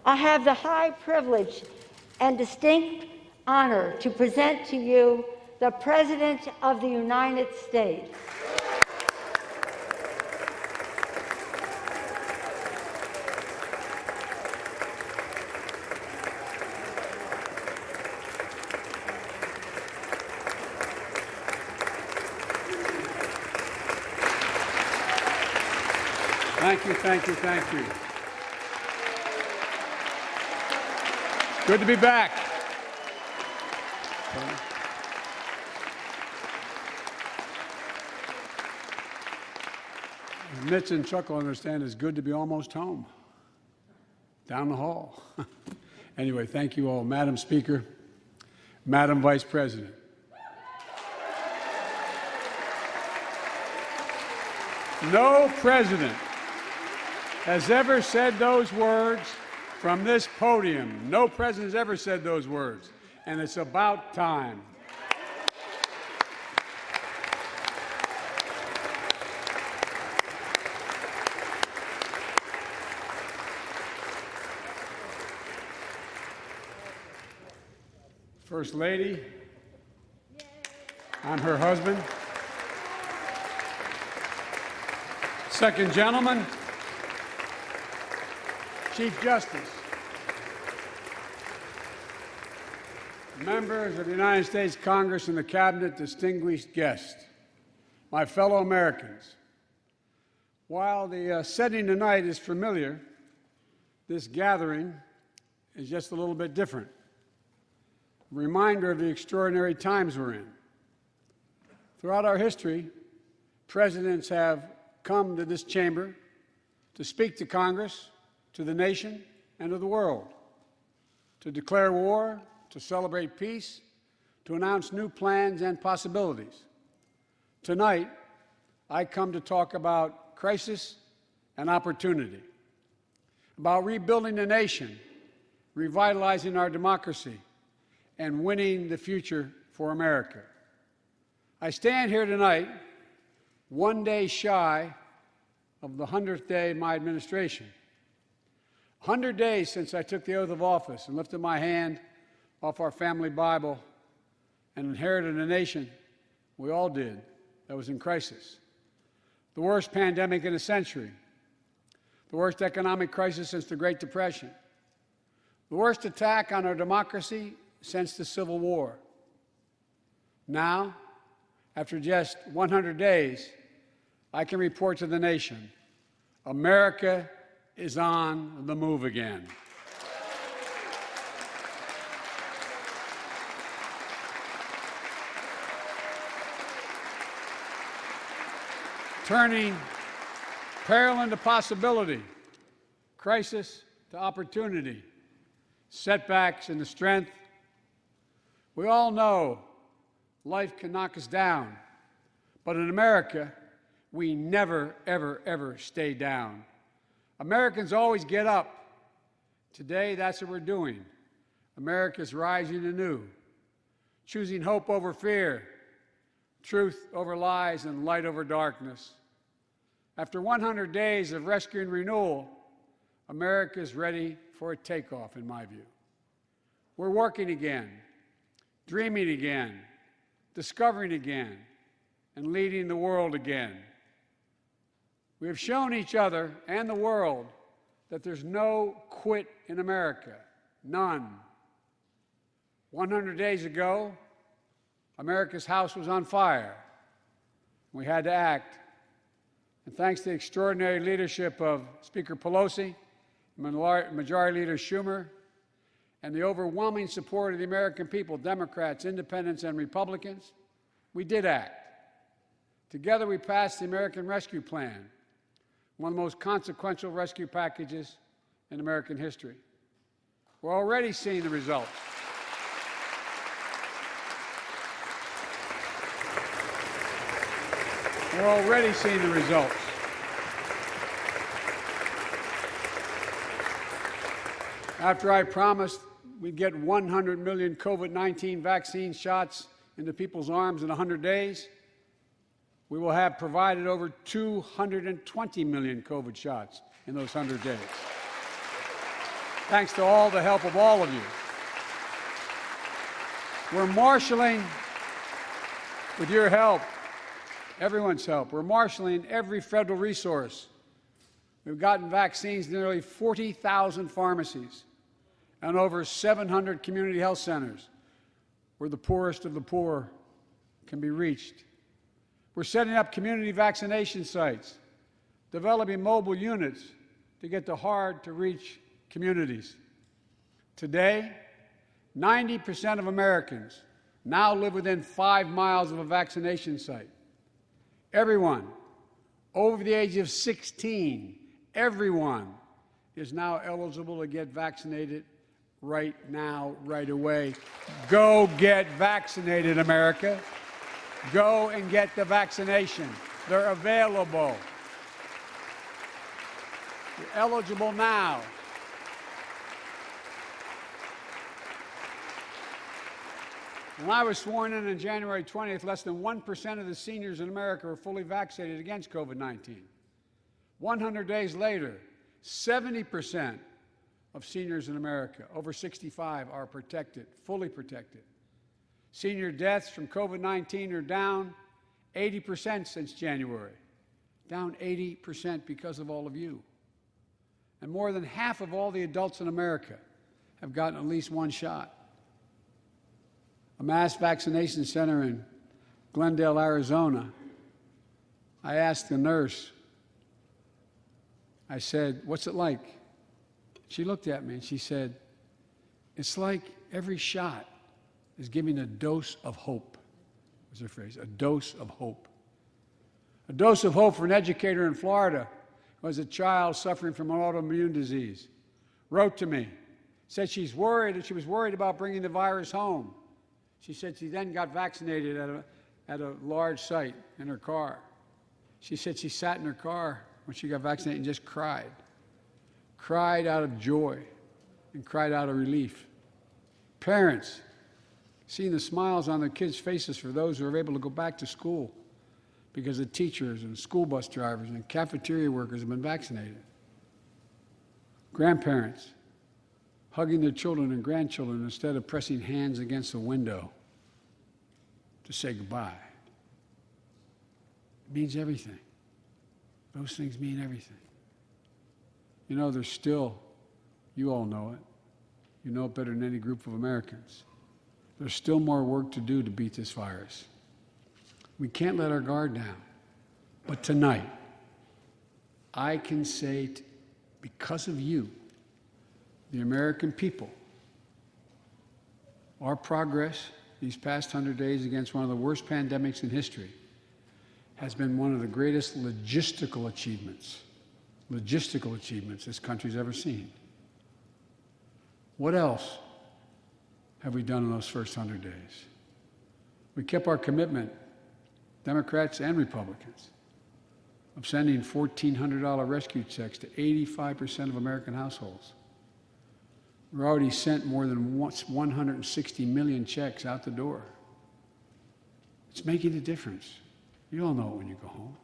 I have the high privilege and distinct honor to present to you the President of the United States. Thank you, thank you, thank you. Good to be back. Mitch and Chuck will understand it's good to be almost home, down the hall. Anyway, thank you all. Madam Speaker, Madam Vice President. No president has ever said those words from this podium. No president has ever said those words, and it's about time. First Lady, I'm her husband. Second Gentleman, Chief Justice, members of the United States Congress and the Cabinet, distinguished guests, my fellow Americans. While the setting tonight is familiar, this gathering is just a little bit different. A reminder of the extraordinary times we're in. Throughout our history, presidents have come to this chamber to speak to Congress, to the nation, and to the world, to declare war, to celebrate peace, to announce new plans and possibilities. Tonight, I come to talk about crisis and opportunity, about rebuilding the nation, revitalizing our democracy, and winning the future for America. I stand here tonight, one day shy of the 100th day of my administration. 100 days since I took the oath of office and lifted my hand off our family Bible and inherited a nation, we all did, that was in crisis. The worst pandemic in a century, the worst economic crisis since the Great Depression, the worst attack on our democracy since the Civil War. Now, after just 100 days, I can report to the nation, America is on the move again. Turning peril into possibility, crisis to opportunity, setbacks into strength. We all know life can knock us down, but in America, we never, ever, ever stay down. Americans always get up. Today, that's what we're doing. America's rising anew, choosing hope over fear, truth over lies, and light over darkness. After 100 days of rescue and renewal, America is ready for a takeoff, in my view. We're working again, dreaming again, discovering again, and leading the world again. We have shown each other and the world that there's no quit in America, none. 100 days ago, America's house was on fire. We had to act. And thanks to the extraordinary leadership of Speaker Pelosi, Majority Leader Schumer, and the overwhelming support of the American people, Democrats, Independents, and Republicans, we did act. Together, we passed the American Rescue Plan, one of the most consequential rescue packages in American history. We're already seeing the results. We're already seeing the results. After I promised we'd get 100 million COVID-19 vaccine shots into people's arms in 100 days, we will have provided over 220 million COVID shots in those 100 days. thanks to all the help of all of you. We're marshaling, with your help, everyone's help, we're marshaling every federal resource. We've gotten vaccines to nearly 40,000 pharmacies and over 700 community health centers where the poorest of the poor can be reached. We're setting up community vaccination sites, developing mobile units to get to hard-to-reach communities. Today, 90% of Americans now live within 5 miles of a vaccination site. Everyone over the age of 16, everyone is now eligible to get vaccinated right now, right away. Go get vaccinated, America. Go and get the vaccination. They're available. You're eligible now. When I was sworn in on January 20th, less than 1% of the seniors in America were fully vaccinated against COVID-19. 100 days later, 70% of seniors in America over 65 are protected, fully protected. Senior deaths from COVID-19 are down 80% since January, down 80% because of all of you. And more than half of all the adults in America have gotten at least one shot. A mass vaccination center in Glendale, Arizona, I asked the nurse, I said, "What's it like?" She looked at me and she said, "It's like every shot is giving a dose of hope," was her phrase, a dose of hope. A dose of hope for an educator in Florida who has a child suffering from an autoimmune disease. Wrote to me, said she was worried about bringing the virus home. She said she then got vaccinated at a large site in her car. She said she sat in her car when she got vaccinated and just cried. Cried out of joy and cried out of relief. Parents, seeing the smiles on their kids' faces for those who are able to go back to school because the teachers and school bus drivers and cafeteria workers have been vaccinated. Grandparents, hugging their children and grandchildren instead of pressing hands against the window to say goodbye. It means everything. Those things mean everything. You know, there's still, you all know it, you know it better than any group of Americans, there's still more work to do to beat this virus. We can't let our guard down. But tonight, I can say, because of you, the American people, our progress these past 100 days against one of the worst pandemics in history has been one of the greatest logistical achievements this country's ever seen. What else have we done in those first 100 days? We kept our commitment, Democrats and Republicans, of sending $1,400 rescue checks to 85% of American households. We've already sent more than 160 million checks out the door. It's making a difference. You all know it when you go home.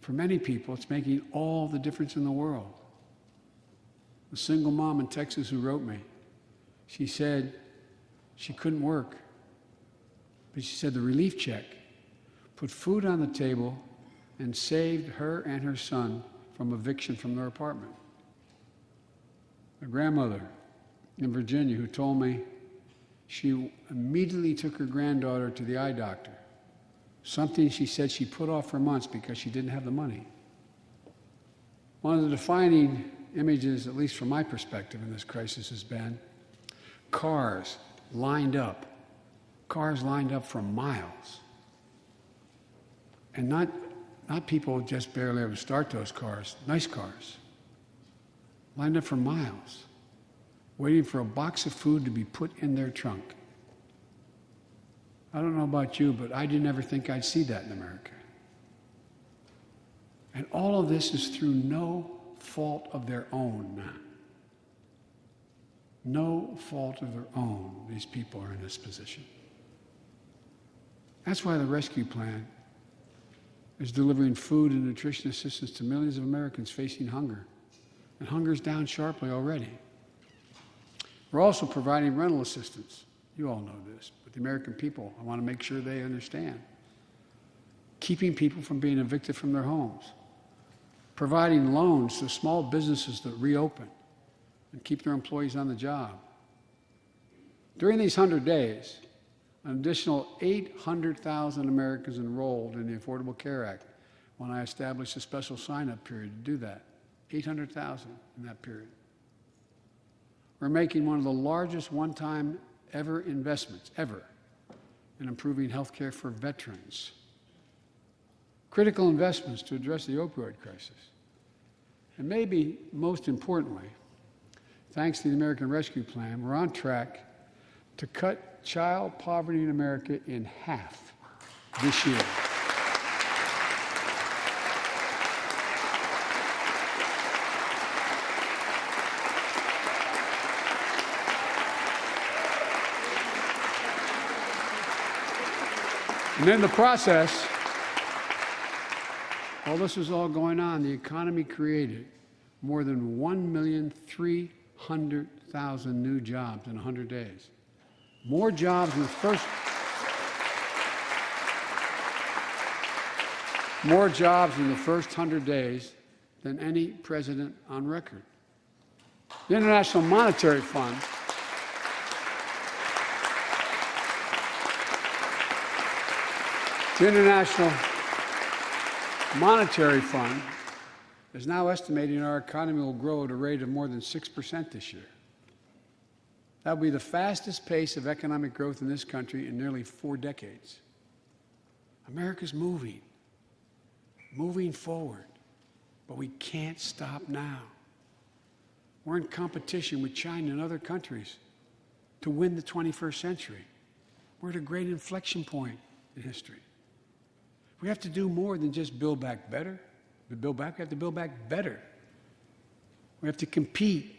For many people, it's making all the difference in the world. A single mom in Texas who wrote me, she said she couldn't work, but she said the relief check put food on the table and saved her and her son from eviction from their apartment. A grandmother in Virginia who told me she immediately took her granddaughter to the eye doctor, something she said she put off for months because she didn't have the money. One of the defining images, at least from my perspective in this crisis, has been cars lined up for miles. And not people just barely able to start those cars, nice cars, lined up for miles, waiting for a box of food to be put in their trunk. I don't know about you, but I didn't ever think I'd see that in America. And all of this is through no fault of their own. No fault of their own, these people are in this position. That's why the rescue plan is delivering food and nutrition assistance to millions of Americans facing hunger, and hunger's down sharply already. We're also providing rental assistance. You all know this, but the American people, I want to make sure they understand. Keeping people from being evicted from their homes. Providing loans to small businesses that reopen and keep their employees on the job. During these 100 days, an additional 800,000 Americans enrolled in the Affordable Care Act when I established a special sign-up period to do that. 800,000 in that period. We're making one of the largest one-time ever investments, ever, in improving health care for veterans. Critical investments to address the opioid crisis. And maybe most importantly, thanks to the American Rescue Plan, we're on track to cut child poverty in America in half this year. And in the process, while this was all going on, the economy created more than 1,300,000 new jobs in 100 days. More jobs in the first 100 days than any president on record. The International Monetary Fund is now estimating our economy will grow at a rate of more than 6% this year. That will be the fastest pace of economic growth in this country in nearly 4 decades. America's moving forward, but we can't stop now. We're in competition with China and other countries to win the 21st century. We're at a great inflection point in history. We have to do more than just build back better. We have to build back better. We have to compete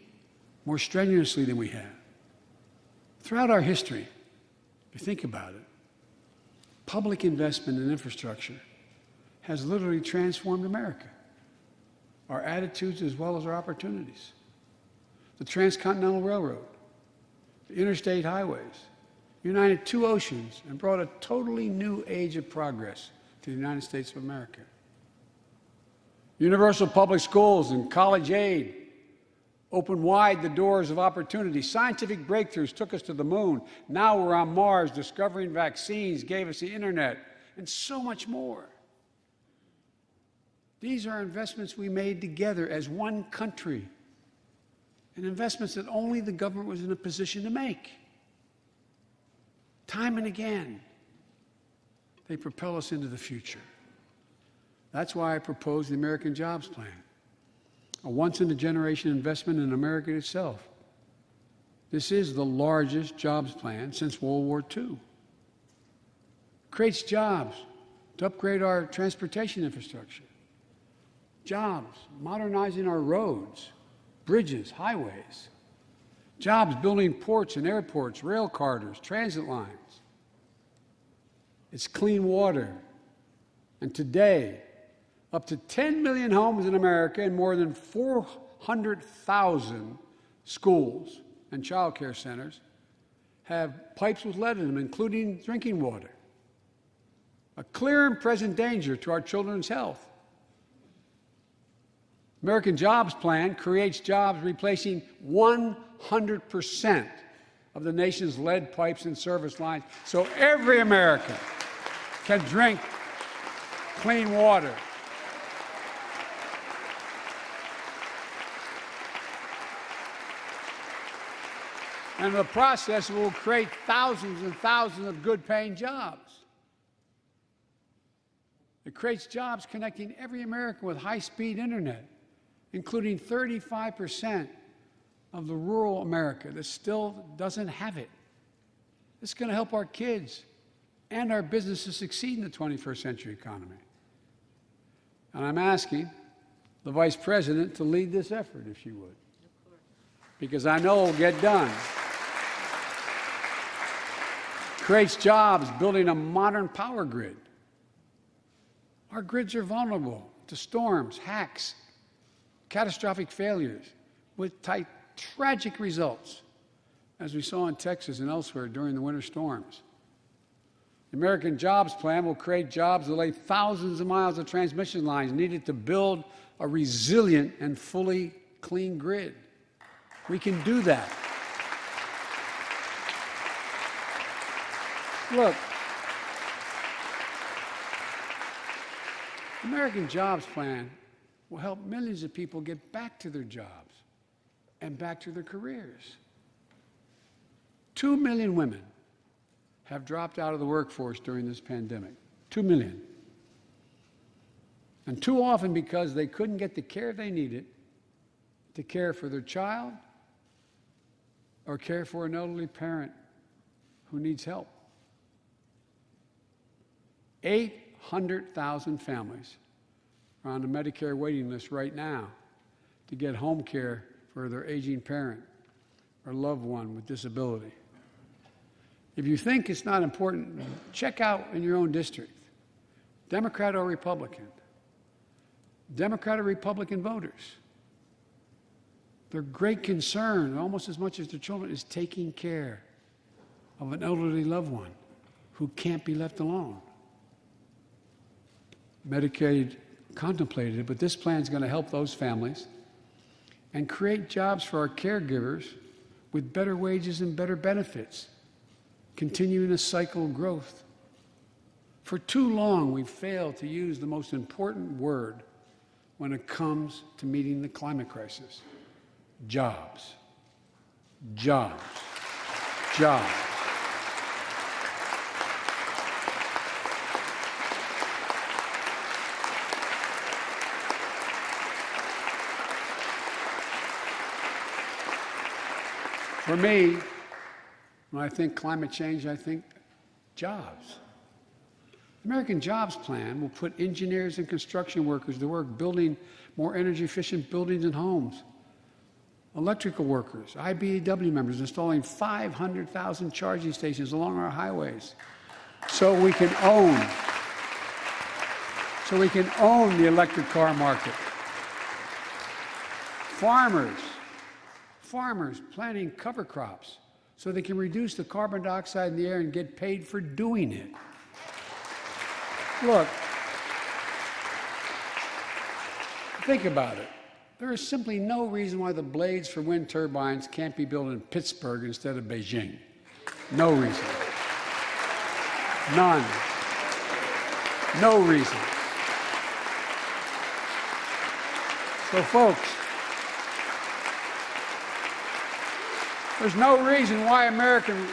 more strenuously than we have. Throughout our history, if you think about it, public investment in infrastructure has literally transformed America, our attitudes as well as our opportunities. The Transcontinental Railroad, the interstate highways, united 2 oceans and brought a totally new age of progress to the United States of America. Universal public schools and college aid opened wide the doors of opportunity. Scientific breakthroughs took us to the moon. Now we're on Mars, discovering vaccines, gave us the internet, and so much more. These are investments we made together as one country, and investments that only the government was in a position to make. Time and again, they propel us into the future. That's why I proposed the American Jobs Plan, a once-in-a-generation investment in America itself. This is the largest jobs plan since World War II. It creates jobs to upgrade our transportation infrastructure, jobs modernizing our roads, bridges, highways, jobs building ports and airports, rail corridors, transit lines. It's clean water. And today, up to 10 million homes in America and more than 400,000 schools and child care centers have pipes with lead in them, including drinking water. A clear and present danger to our children's health. American Jobs Plan creates jobs replacing 100% of the nation's lead pipes and service lines, so every American can drink clean water. And in the process, it will create thousands and thousands of good-paying jobs. It creates jobs connecting every American with high-speed internet, including 35% of the rural America that still doesn't have it. This is going to help our kids and our businesses succeed in the 21st century economy. And I'm asking the Vice President to lead this effort, if she would, because I know it will get done. Creates jobs building a modern power grid. Our grids are vulnerable to storms, hacks, catastrophic failures with tragic results, as we saw in Texas and elsewhere during the winter storms. The American Jobs Plan will create jobs that lay thousands of miles of transmission lines needed to build a resilient and fully clean grid. We can do that. Look, the American Jobs Plan will help millions of people get back to their jobs and back to their careers. 2 million women have dropped out of the workforce during this pandemic. 2 million. And too often because they couldn't get the care they needed to care for their child or care for an elderly parent who needs help. 800,000 families are on the Medicare waiting list right now to get home care for their aging parent or loved one with disability. If you think it's not important, check out in your own district, Democrat or Republican. Democrat or Republican voters. Their great concern, almost as much as their children, is taking care of an elderly loved one who can't be left alone. Medicaid contemplated it, but this plan is going to help those families and create jobs for our caregivers with better wages and better benefits, continuing a cycle of growth. For too long, we've failed to use the most important word when it comes to meeting the climate crisis: jobs. Jobs. Jobs. For me, when I think climate change, I think jobs. The American Jobs Plan will put engineers and construction workers to work building more energy-efficient buildings and homes. Electrical workers, IBEW members installing 500,000 charging stations along our highways so we can own the electric car market. Farmers planting cover crops so they can reduce the carbon dioxide in the air and get paid for doing it. Look, think about it. There is simply no reason why the blades for wind turbines can't be built in Pittsburgh instead of Beijing. No reason. None. No reason. So, folks, there's no reason why American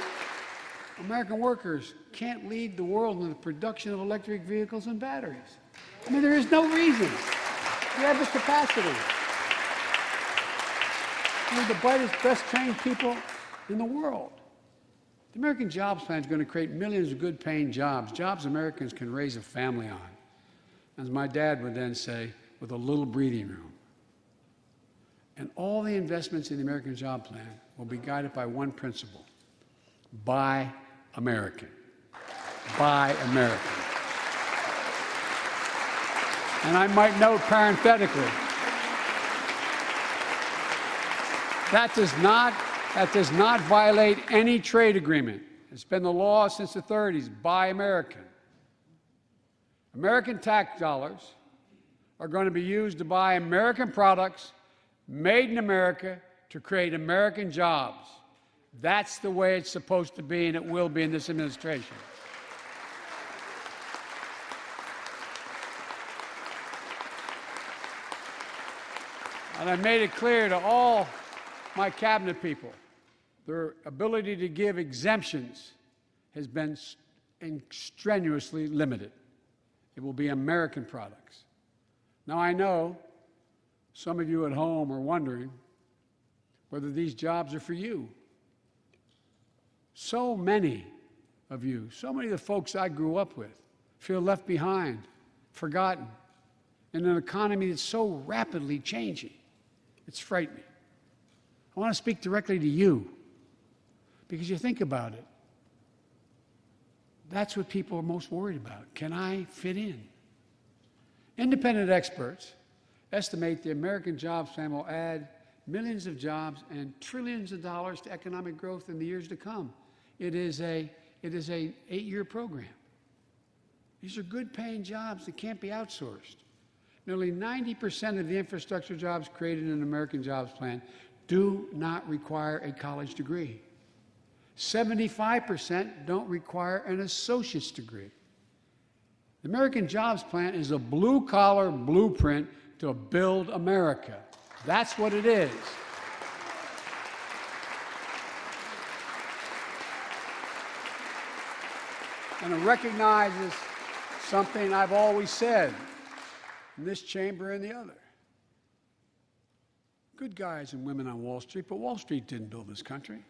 workers can't lead the world in the production of electric vehicles and batteries. I mean, there is no reason. We have the capacity. We're the brightest, best-trained people in the world. The American Jobs Plan is going to create millions of good-paying jobs, jobs Americans can raise a family on. As my dad would then say, with a little breathing room. And all the investments in the American Job Plan will be guided by one principle: buy American. Buy American. And I might note parenthetically, that does not violate any trade agreement. It's been the law since the 30s. Buy American. American tax dollars are going to be used to buy American products made in America to create American jobs. That's the way it's supposed to be, and it will be in this administration. And I made it clear to all my cabinet people, their ability to give exemptions has been strenuously limited. It will be American products. Now, I know some of you at home are wondering whether these jobs are for you. So many of you, so many of the folks I grew up with, feel left behind, forgotten, in an economy that's so rapidly changing. It's frightening. I want to speak directly to you, because you think about it. That's what people are most worried about. Can I fit in? Independent experts estimate the American Jobs Plan will add millions of jobs and trillions of dollars to economic growth in the years to come. It is an 8-year program. These are good-paying jobs that can't be outsourced. Nearly 90% of the infrastructure jobs created in the American Jobs Plan do not require a college degree. 75% don't require an associate's degree. The American Jobs Plan is a blue-collar blueprint to build America. That's what it is. And it recognizes something I've always said in this chamber and the other. Good guys and women on Wall Street, but Wall Street didn't build this country.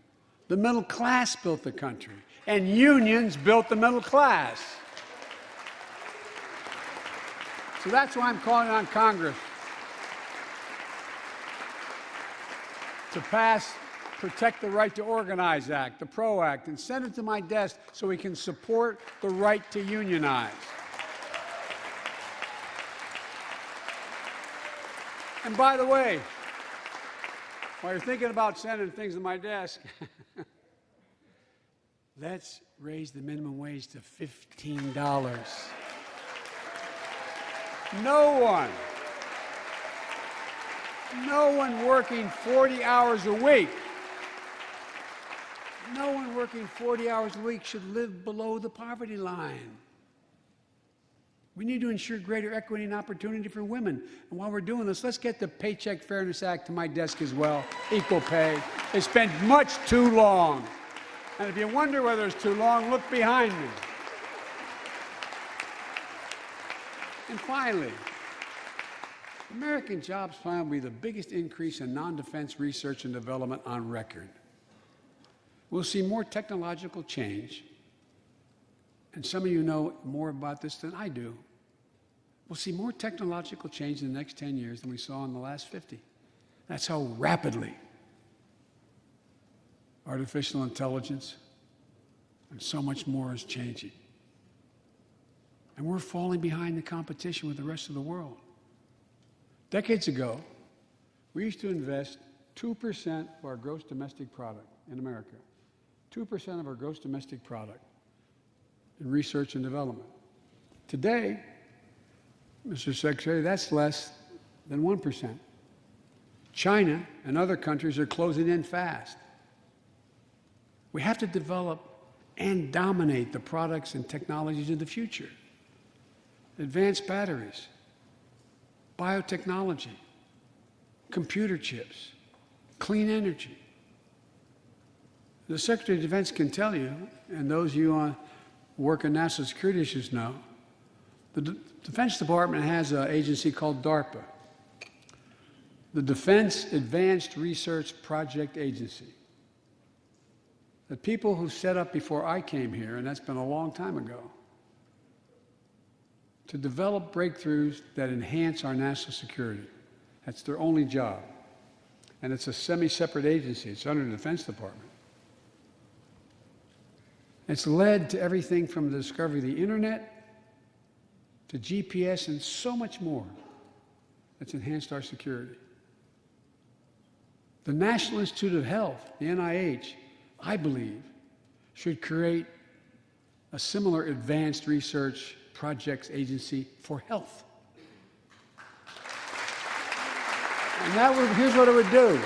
The middle class built the country, and unions built the middle class. So that's why I'm calling on Congress to pass Protect the Right to Organize Act, the PRO Act, and send it to my desk so we can support the right to unionize. And by the way, while you're thinking about sending things to my desk, let's raise the minimum wage to $15. No one working 40 hours a week, no one working 40 hours a week should live below the poverty line. We need to ensure greater equity and opportunity for women. And while we're doing this, let's get the Paycheck Fairness Act to my desk as well, equal pay. It's been much too long. And if you wonder whether it's too long, look behind me. And finally, the American Jobs Plan will be the biggest increase in non-defense research and development on record. We'll see more technological change, and some of you know more about this than I do. We'll see more technological change in the next 10 years than we saw in the last 50. That's how rapidly artificial intelligence and so much more is changing. And we're falling behind the competition with the rest of the world. Decades ago, we used to invest 2% of our gross domestic product in America, 2% of our gross domestic product in research and development. Today, Mr. Secretary, that's less than 1%. China and other countries are closing in fast. We have to develop and dominate the products and technologies of the future. Advanced batteries, biotechnology, computer chips, clean energy. The Secretary of Defense can tell you, and those of you who work in national security issues know, the Defense Department has an agency called DARPA, the Defense Advanced Research Project Agency. The people who set up before I came here, and that's been a long time ago, to develop breakthroughs that enhance our national security. That's their only job. And it's a semi-separate agency. It's under the Defense Department. It's led to everything from the discovery of the internet to GPS and so much more that's enhanced our security. The National Institute of Health, the NIH, I believe, should create a similar advanced research projects agency for health. And here's what it would do.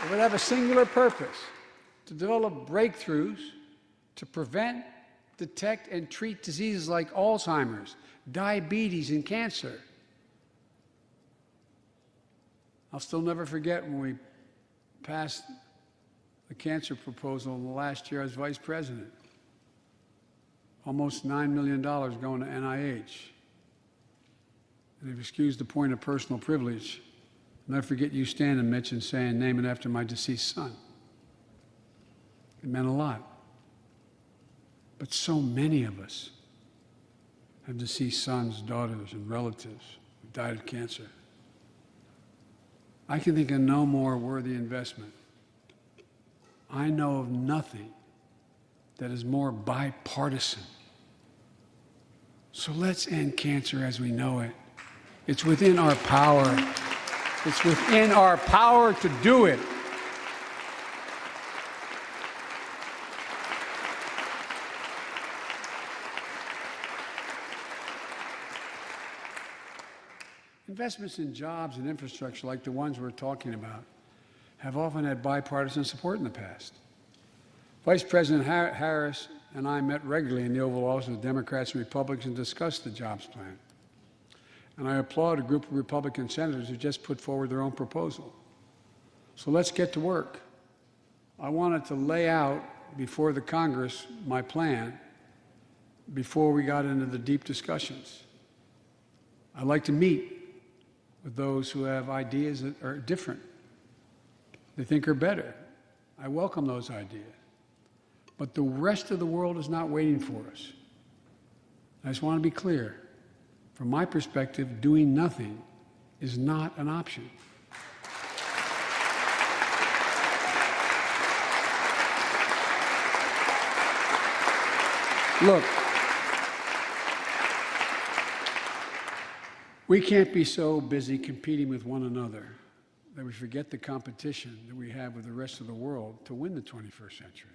It would have a singular purpose: to develop breakthroughs to prevent, detect, and treat diseases like Alzheimer's, diabetes, and cancer. I'll still never forget when we passed the cancer proposal in the last year I was vice president. Almost $9 million going to NIH. And if you excuse the point of personal privilege, I'll never forget you standing, Mitch, and saying, "Name it after my deceased son." It meant a lot. But so many of us have deceased sons, daughters, and relatives who died of cancer. I can think of no more worthy investment. I know of nothing that is more bipartisan. So let's end cancer as we know it It's within our power. It's within our power to do it. Investments in jobs and infrastructure like the ones we're talking about have often had bipartisan support in the past. Vice President Harris and I met regularly in the Oval Office with Democrats and Republicans and discussed the jobs plan. And I applaud a group of Republican senators who just put forward their own proposal. So let's get to work. I wanted to lay out before the Congress my plan before we got into the deep discussions. I'd like to meet with those who have ideas that are different, they think are better. I welcome those ideas. But the rest of the world is not waiting for us. I just want to be clear. From my perspective, doing nothing is not an option. Look, we can't be so busy competing with one another that we forget the competition that we have with the rest of the world to win the 21st century.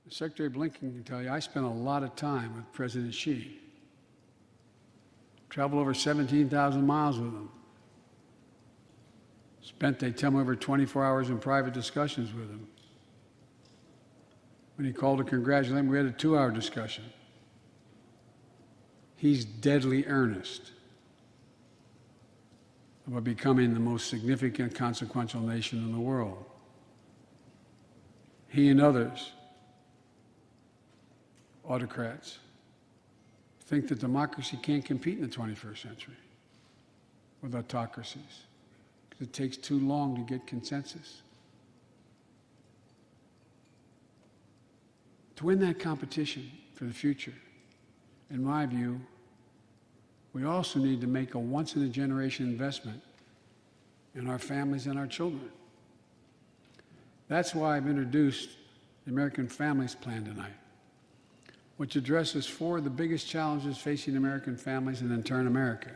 Secretary Blinken can tell you, I spent a lot of time with President Xi. Traveled over 17,000 miles with him. Spent, they tell me, over 24 hours in private discussions with him. When he called to congratulate him, we had a 2-hour discussion. He's deadly earnest about becoming the most significant, consequential nation in the world. He and others, autocrats, think that democracy can't compete in the 21st century with autocracies because it takes too long to get consensus. To win that competition for the future, in my view, we also need to make a once-in-a-generation investment in our families and our children. That's why I've introduced the American Families Plan tonight, which addresses 4 of the biggest challenges facing American families and in turn America.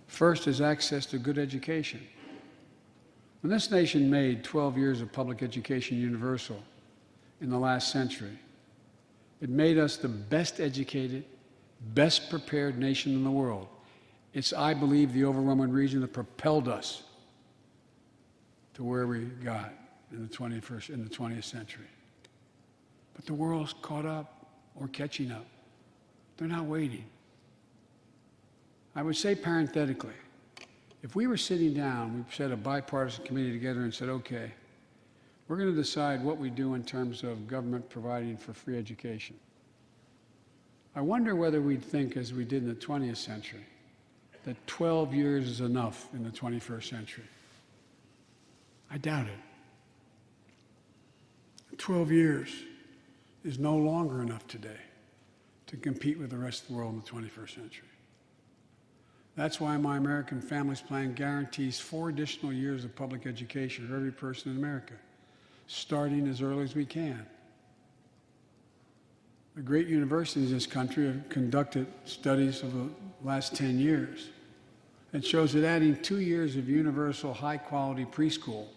First is access to good education. When this nation made 12 years of public education universal in the last century, it made us the best educated, best prepared nation in the world. It's, I believe, the overwhelming reason that propelled us to where we got in the 20th century. But the world's caught up or catching up. They're not waiting. I would say parenthetically, if we were sitting down, we set a bipartisan committee together and said, okay, we're going to decide what we do in terms of government providing for free education. I wonder whether we'd think, as we did in the 20th century, that 12 years is enough in the 21st century. I doubt it. 12 years is no longer enough today to compete with the rest of the world in the 21st century. That's why my American Families Plan guarantees 4 additional years of public education for every person in America, starting as early as we can. The great universities in this country have conducted studies of the last 10 years. It shows that adding 2 years of universal high-quality preschool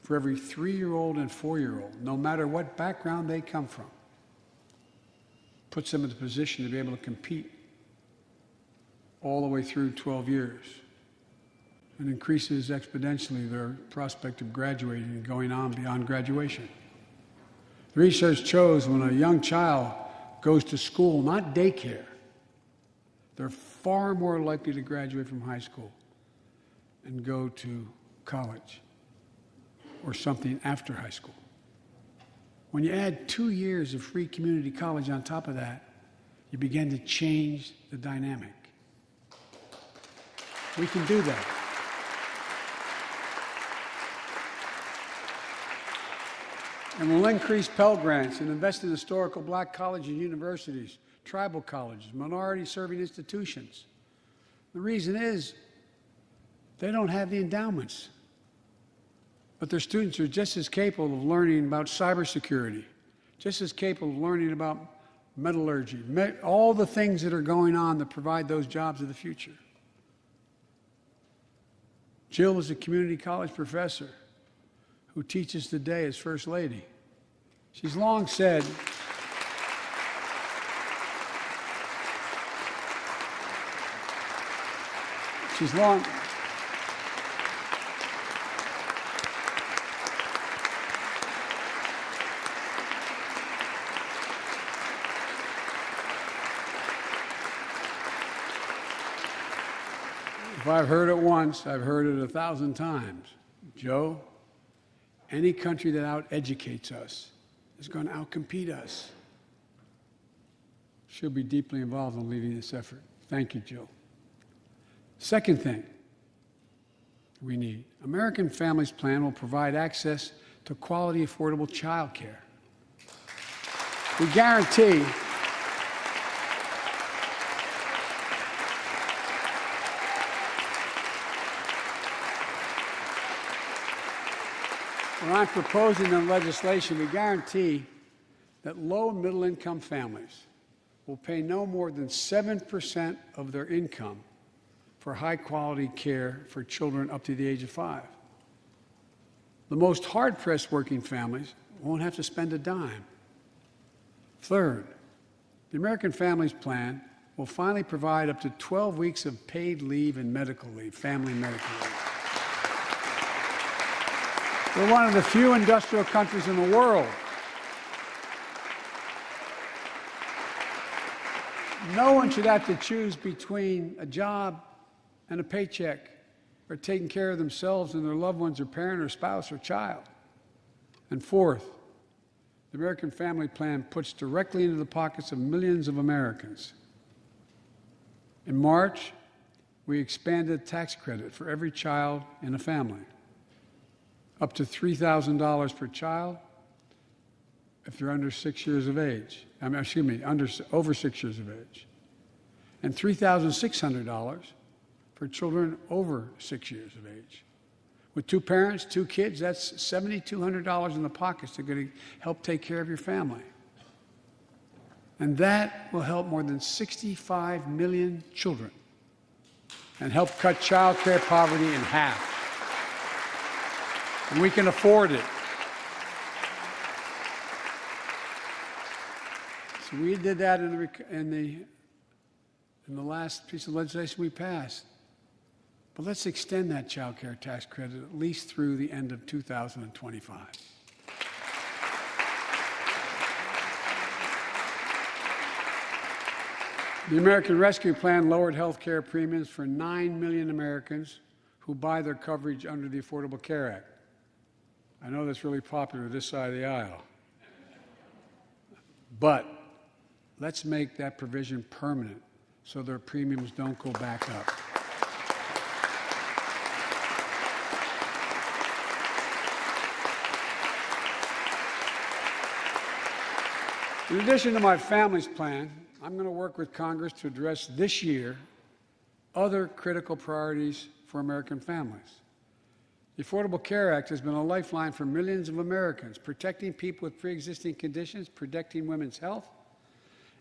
for every 3-year-old and 4-year-old, no matter what background they come from, puts them in the position to be able to compete all the way through 12 years and increases exponentially their prospect of graduating and going on beyond graduation. The research shows when a young child goes to school, not daycare, they're far more likely to graduate from high school and go to college or something after high school. When you add 2 years of free community college on top of that, you begin to change the dynamic. We can do that. And we'll increase Pell Grants and invest in historical black colleges and universities, tribal colleges, minority-serving institutions. The reason is they don't have the endowments. But their students are just as capable of learning about cybersecurity, just as capable of learning about metallurgy, all the things that are going on that provide those jobs of the future. Jill is a community college professor who teaches today as First Lady. She's long said, if I've heard it once, I've heard it 1,000 times. Joe, any country that out-educates us is going to outcompete us. She'll be deeply involved in leading this effort. Thank you, Jill. Second thing we need, American Families Plan will provide access to quality, affordable child care. We guarantee when I'm proposing the legislation, we guarantee that low and middle income families will pay no more than 7% of their income for high-quality care for children up to the age of 5. The most hard-pressed working families won't have to spend a dime. Third, the American Families Plan will finally provide up to 12 weeks of paid leave and medical leave, family medical leave. We're one of the few industrial countries in the world. No one should have to choose between a job and a paycheck, or taking care of themselves and their loved ones, or parent, or spouse, or child. And fourth, the American Family Plan puts directly into the pockets of millions of Americans. In March, we expanded tax credit for every child in a family, up to $3,000 per child if they're under 6 years of age. Over 6 years of age, and $3,600 for children over 6 years of age. With 2 parents, 2 kids, that's $7,200 in the pockets that are going to help take care of your family. And that will help more than 65 million children and help cut child care poverty in half. And we can afford it. So we did that in the last piece of legislation we passed. But let's extend that child care tax credit at least through the end of 2025. The American Rescue Plan lowered health care premiums for 9 million Americans who buy their coverage under the Affordable Care Act. I know that's really popular this side of the aisle. But let's make that provision permanent so their premiums don't go back up. In addition to my family's plan, I'm going to work with Congress to address this year other critical priorities for American families. The Affordable Care Act has been a lifeline for millions of Americans, protecting people with pre-existing conditions, protecting women's health,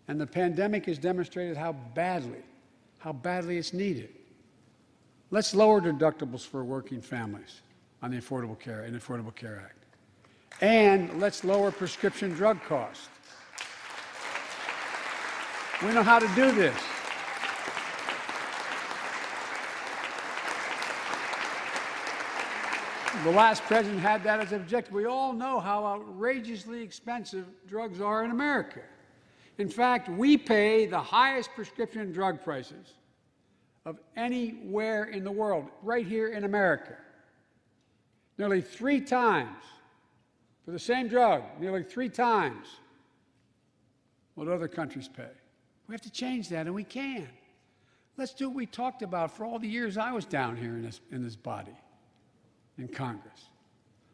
and the pandemic has demonstrated how badly it's needed. Let's lower deductibles for working families on the Affordable Care Act. And let's lower prescription drug costs. We know how to do this. The last president had that as an objective. We all know how outrageously expensive drugs are in America. In fact, we pay the highest prescription drug prices of anywhere in the world, right here in America. Nearly 3 times for the same drug, nearly 3 times what other countries pay. We have to change that, and we can. Let's do what we talked about for all the years I was down here in this body, in Congress.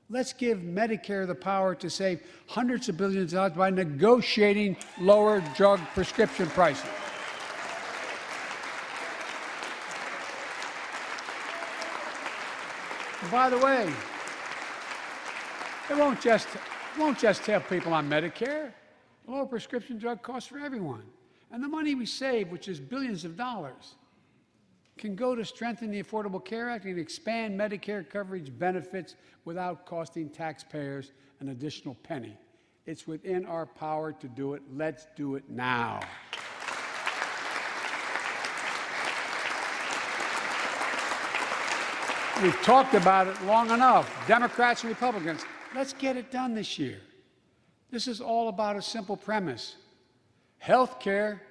Let's give Medicare the power to save hundreds of billions of dollars by negotiating lower drug prescription prices. And by the way, it won't just help people on Medicare. lower prescription drug costs for everyone. And the money we save, which is billions of dollars, can go to strengthen the Affordable Care Act and expand Medicare coverage benefits without costing taxpayers an additional penny. It's within our power to do it. Let's do it now. We've talked about it long enough, Democrats and Republicans. Let's get it done this year. This is all about a simple premise. Health care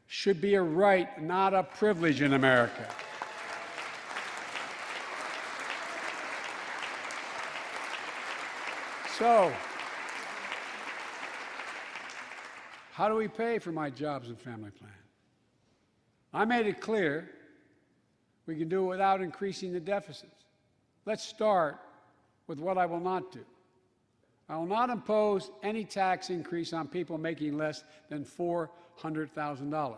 should be a right, not a privilege in America. So, how do we pay for my jobs and family plan? I made it clear we can do it without increasing the deficits. Let's start with what I will not do. I will not impose any tax increase on people making less than $400,000.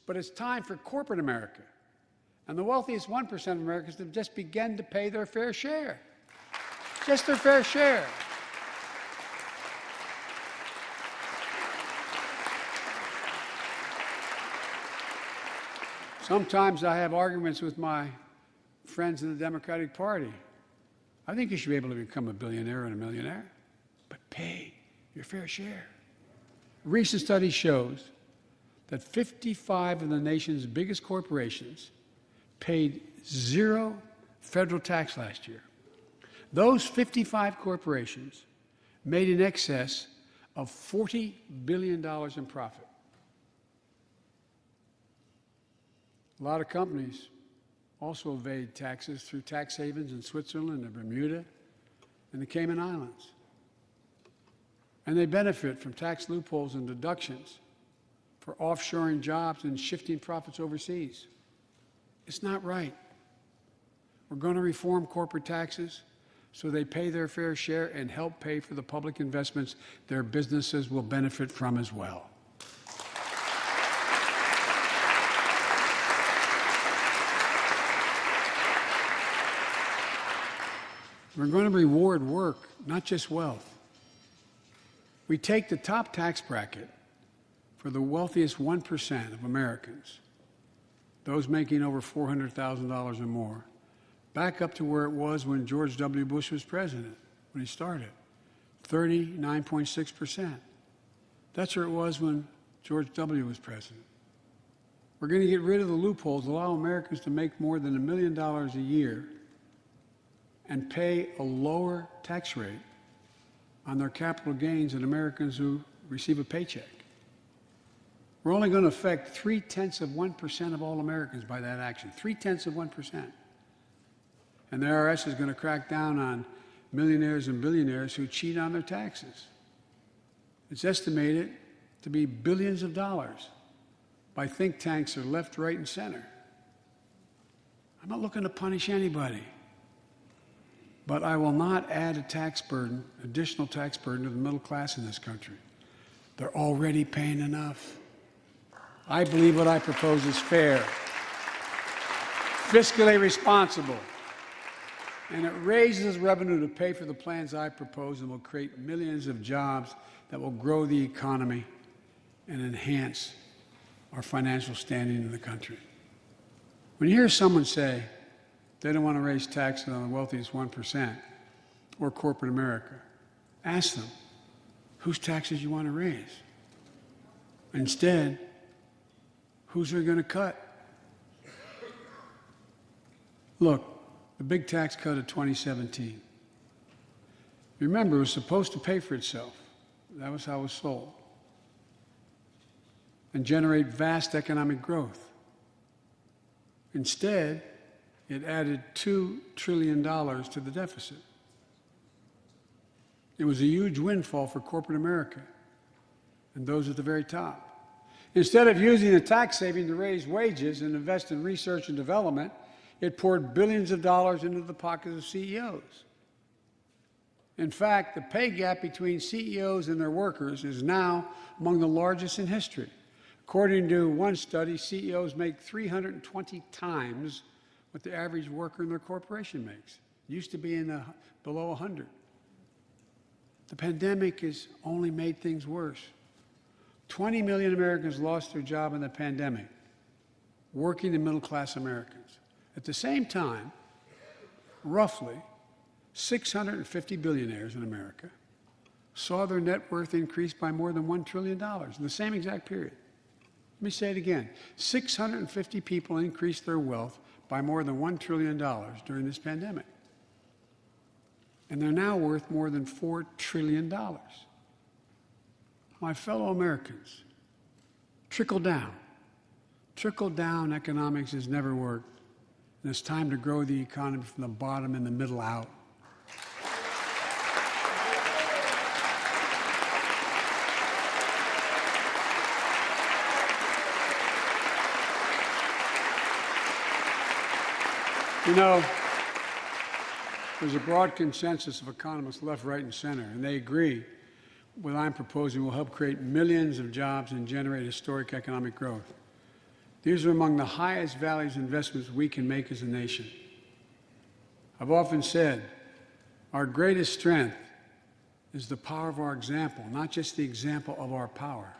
But it's time for corporate America and the wealthiest 1% of Americans to just begin to pay their fair share. Just their fair share. Sometimes I have arguments with my friends in the Democratic Party. I think you should be able to become a billionaire and a millionaire, but pay your fair share. A recent study shows that 55 of the nation's biggest corporations paid zero federal tax last year. Those 55 corporations made in excess of $40 billion in profit. A lot of companies also evade taxes through tax havens in Switzerland and Bermuda and the Cayman Islands. And they benefit from tax loopholes and deductions for offshoring jobs and shifting profits overseas. It's not right. We're going to reform corporate taxes so they pay their fair share and help pay for the public investments their businesses will benefit from as well. We're going to reward work, not just wealth. We take the top tax bracket for the wealthiest 1% of Americans, those making over $400,000 or more, back up to where it was when George W. Bush was president, when he started, 39.6%. That's where it was when George W. was president. We're going to get rid of the loopholes, allow Americans to make more than $1 million a year and pay a lower tax rate on their capital gains than Americans who receive a paycheck. We're only going to affect 0.3% of all Americans by that action, 0.3%. And the IRS is going to crack down on millionaires and billionaires who cheat on their taxes. It's estimated to be billions of dollars by think tanks that are left, right, and center. I'm not looking to punish anybody. But I will not add a tax burden, additional tax burden to the middle class in this country. They're already paying enough. I believe what I propose is fair, fiscally responsible, and it raises revenue to pay for the plans I propose and will create millions of jobs that will grow the economy and enhance our financial standing in the country. When you hear someone say, they don't want to raise taxes on the wealthiest 1% or corporate America, ask them whose taxes you want to raise. Instead, whose are going to cut? Look, the big tax cut of 2017. Remember, it was supposed to pay for itself. That was how it was sold. And generate vast economic growth. Instead, it added $2 trillion to the deficit. It was a huge windfall for corporate America and those at the very top. Instead of using the tax saving to raise wages and invest in research and development, it poured billions of dollars into the pockets of CEOs. In fact, the pay gap between CEOs and their workers is now among the largest in history. According to one study, CEOs make 320 times what the average worker in their corporation makes. It used to be below 100. The pandemic has only made things worse. 20 million Americans lost their job in the pandemic, working and middle-class Americans. At the same time, roughly 650 billionaires in America saw their net worth increase by more than $1 trillion in the same exact period. Let me say it again. 650 people increased their wealth by more than $1 trillion during this pandemic. And they're now worth more than $4 trillion. My fellow Americans, trickle down. Trickle down economics has never worked. And it's time to grow the economy from the bottom and the middle out. You know, there's a broad consensus of economists left, right, and center, and they agree what I'm proposing will help create millions of jobs and generate historic economic growth. These are among the highest values investments we can make as a nation. I've often said our greatest strength is the power of our example, not just the example of our power.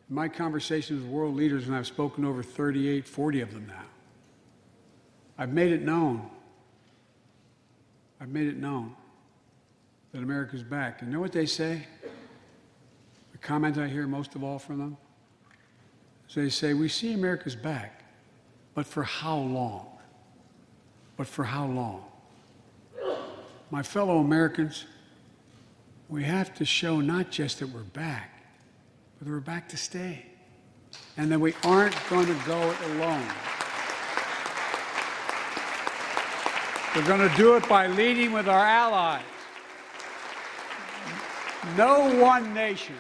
In my conversations with world leaders, and I've spoken to over 38, 40 of them now, I've made it known that America's back. And you know what they say? The comment I hear most of all from them? So they say, we see America's back, but for how long? But for how long? My fellow Americans, we have to show not just that we're back, but that we're back to stay, and that we aren't going to go it alone. We're going to do it by leading with our allies. No one nation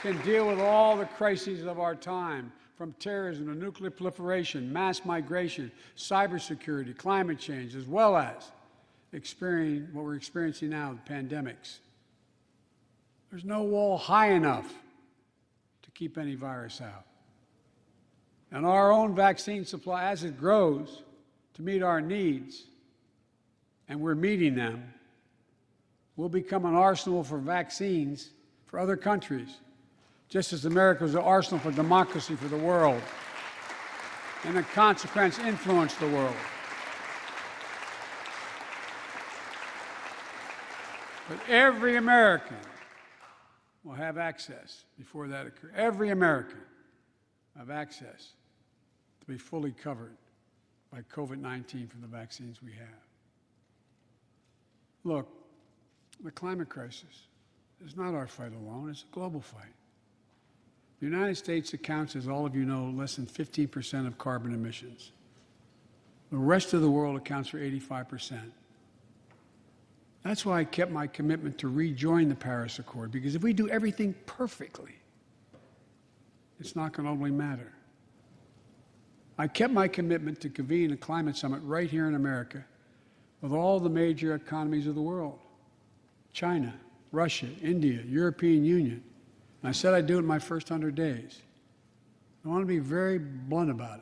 can deal with all the crises of our time, from terrorism to nuclear proliferation, mass migration, cybersecurity, climate change, as well as what we're experiencing now, the pandemics. There's no wall high enough to keep any virus out. And our own vaccine supply, as it grows to meet our needs, and we're meeting them, will become an arsenal for vaccines for other countries, just as America was an arsenal for democracy for the world, and in consequence influence the world. But every American will have access before that occurs. Every American will have access to be fully covered by COVID-19 from the vaccines we have. Look, the climate crisis is not our fight alone, it's a global fight. The United States accounts, as all of you know, less than 15% of carbon emissions. The rest of the world accounts for 85%. That's why I kept my commitment to rejoin the Paris Accord, because if we do everything perfectly, it's not going to only matter. I kept my commitment to convene a climate summit right here in America with all the major economies of the world: China, Russia, India, European Union. And I said I'd do it in my first 100 days. I want to be very blunt about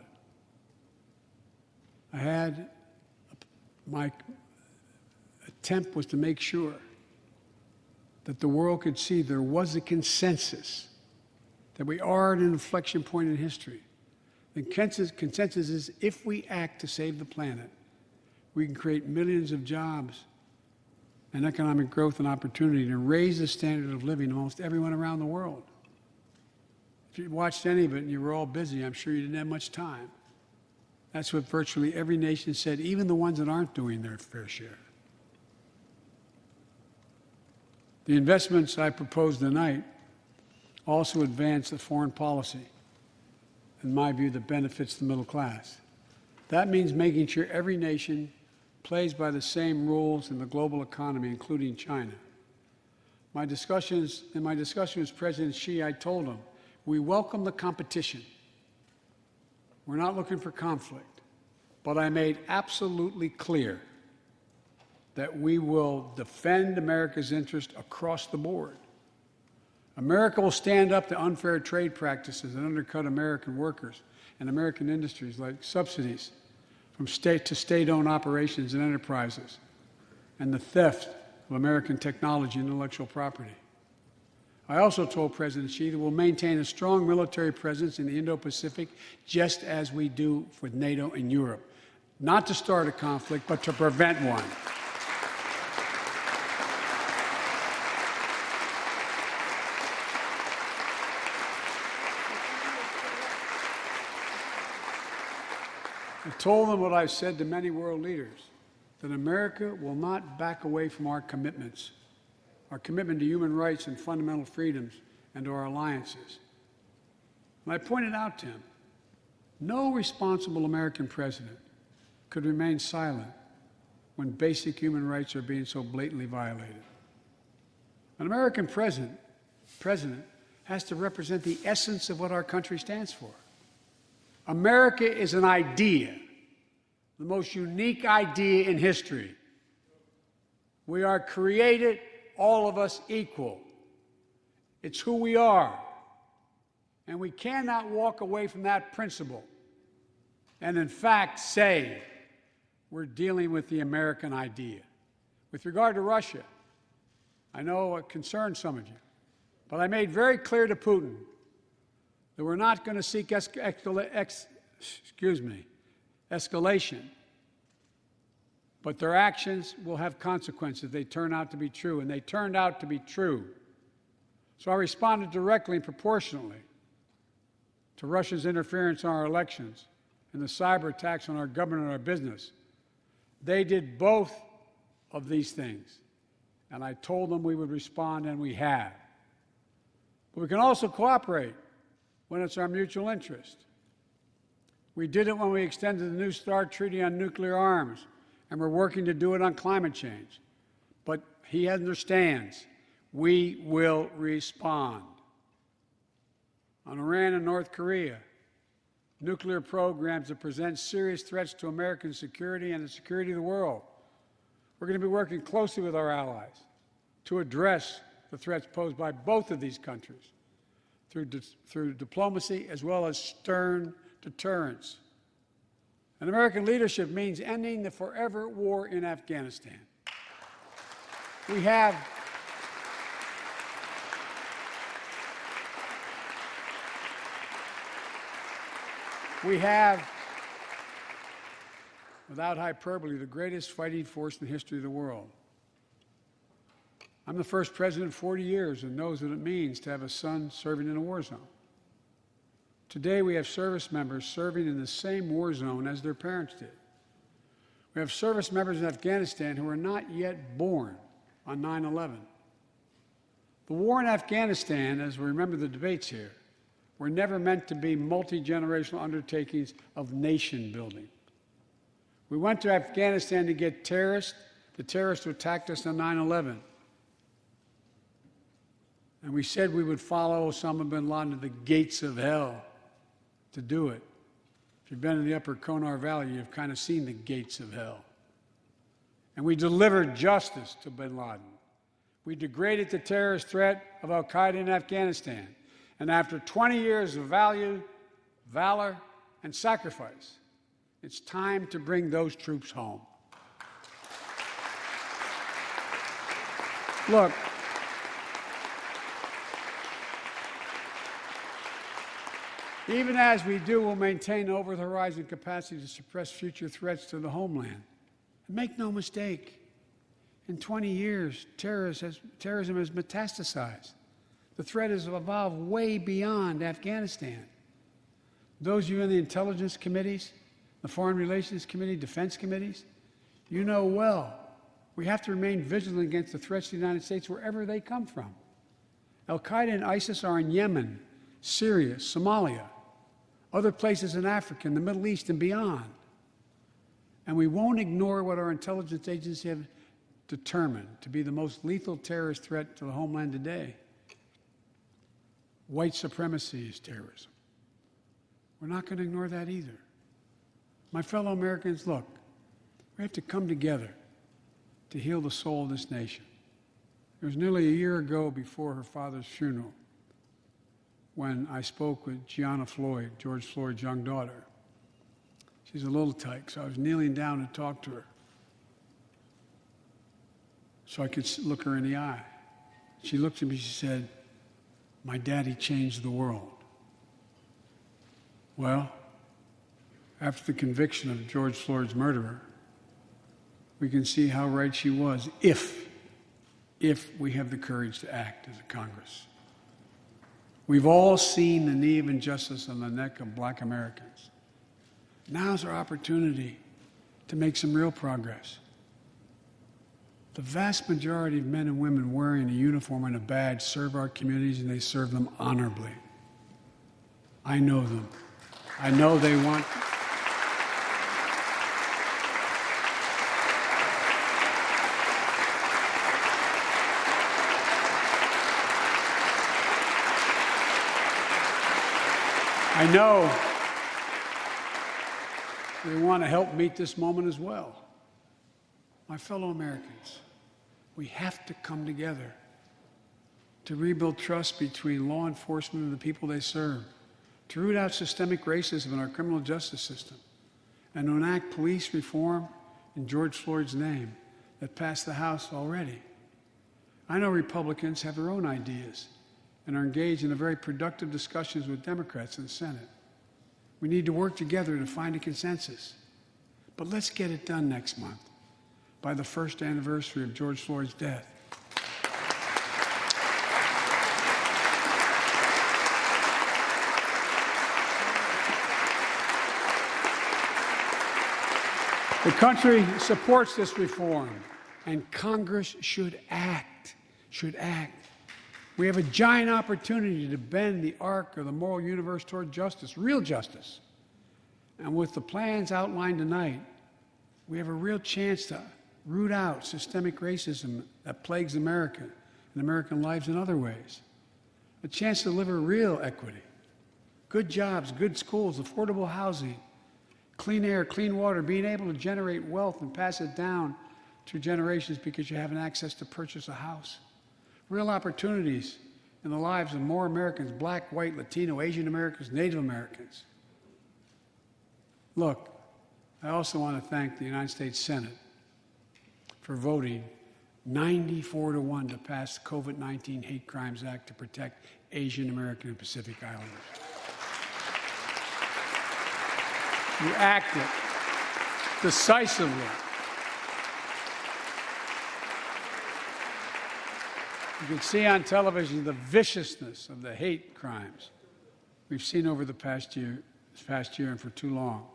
it. My attempt was to make sure that the world could see there was a consensus, that we are at an inflection point in history. The consensus is if we act to save the planet, we can create millions of jobs and economic growth and opportunity to raise the standard of living of almost everyone around the world. If you watched any of it and you were all busy, I'm sure you didn't have much time. That's what virtually every nation said, even the ones that aren't doing their fair share. The investments I proposed tonight also advance the foreign policy, in my view, that benefits the middle class. That means making sure every nation plays by the same rules in the global economy, including China. In my discussion with President Xi, I told him, we welcome the competition. We're not looking for conflict. But I made absolutely clear that we will defend America's interest across the board. America will stand up to unfair trade practices that undercut American workers and American industries, like subsidies from state to state-owned operations and enterprises, and the theft of American technology and intellectual property. I also told President Xi that we'll maintain a strong military presence in the Indo-Pacific, just as we do with NATO and Europe, not to start a conflict, but to prevent one. I told them what I've said to many world leaders, that America will not back away from our commitments, our commitment to human rights and fundamental freedoms, and to our alliances. And I pointed out to him, no responsible American president could remain silent when basic human rights are being so blatantly violated. An American president has to represent the essence of what our country stands for. America is an idea, the most unique idea in history. We are created, all of us, equal. It's who we are. And we cannot walk away from that principle and, in fact, say we're dealing with the American idea. With regard to Russia, I know it concerns some of you, but I made very clear to Putin that we're not going to seek escalation, but their actions will have consequences if they turn out to be true, and they turned out to be true. So I responded directly and proportionately to Russia's interference in our elections and the cyber attacks on our government and our business. They did both of these things, and I told them we would respond, and we have. But we can also cooperate when it's our mutual interest. We did it when we extended the New START Treaty on nuclear arms, and we're working to do it on climate change. But he understands we will respond. On Iran and North Korea, nuclear programs that present serious threats to American security and the security of the world. We're going to be working closely with our allies to address the threats posed by both of these countries through diplomacy as well as stern deterrence. And American leadership means ending the forever war in Afghanistan. We have without hyperbole, the greatest fighting force in the history of the world. I'm the first president in 40 years that knows what it means to have a son serving in a war zone. Today, we have service members serving in the same war zone as their parents did. We have service members in Afghanistan who are not yet born on 9/11. The war in Afghanistan, as we remember the debates here, were never meant to be multi-generational undertakings of nation building. We went to Afghanistan to get the terrorists who attacked us on 9/11. And we said we would follow Osama bin Laden to the gates of hell to do it. If you've been in the upper Konar Valley, you've kind of seen the gates of hell. And we delivered justice to bin Laden. We degraded the terrorist threat of al-Qaeda in Afghanistan. And after 20 years of valor, and sacrifice, it's time to bring those troops home. Look, even as we do, we'll maintain over-the-horizon capacity to suppress future threats to the homeland. And make no mistake, in 20 years, terrorism has metastasized. The threat has evolved way beyond Afghanistan. Those of you in the intelligence committees, the Foreign Relations Committee, defense committees, you know well, we have to remain vigilant against the threats to the United States wherever they come from. Al-Qaeda and ISIS are in Yemen, Syria, Somalia, other places in Africa, in the Middle East, and beyond. And we won't ignore what our intelligence agencies have determined to be the most lethal terrorist threat to the homeland today. White supremacy is terrorism. We're not going to ignore that either. My fellow Americans, look, we have to come together to heal the soul of this nation. It was nearly a year ago before her father's funeral when I spoke with Gianna Floyd, George Floyd's young daughter. She's a little tyke, so I was kneeling down to talk to her. so I could look her in the eye. She looked at me, she said, "My daddy changed the world." Well, after the conviction of George Floyd's murderer, we can see how right she was if we have the courage to act as a Congress. We've all seen the knee of injustice on the neck of Black Americans. Now's our opportunity to make some real progress. The vast majority of men and women wearing a uniform and a badge serve our communities, and they serve them honorably. I know them. I know they want... I know they want to help meet this moment as well. My fellow Americans, we have to come together to rebuild trust between law enforcement and the people they serve, to root out systemic racism in our criminal justice system, and to enact police reform in George Floyd's name that passed the House already. I know Republicans have their own ideas and are engaged in very productive discussions with Democrats in the Senate. We need to work together to find a consensus. But let's get it done next month, by the first anniversary of George Floyd's death. The country supports this reform, and Congress should act. We have a giant opportunity to bend the arc of the moral universe toward justice, real justice. And with the plans outlined tonight, we have a real chance to root out systemic racism that plagues America and American lives in other ways. A chance to deliver real equity, good jobs, good schools, affordable housing, clean air, clean water, being able to generate wealth and pass it down through generations because you have access to purchase a house. Real opportunities in the lives of more Americans, Black, white, Latino, Asian Americans, Native Americans. Look, I also want to thank the United States Senate for voting 94-1 to pass the COVID-19 Hate Crimes Act to protect Asian American and Pacific Islanders. You acted decisively. You can see on television the viciousness of the hate crimes we've seen over this past year and for too long.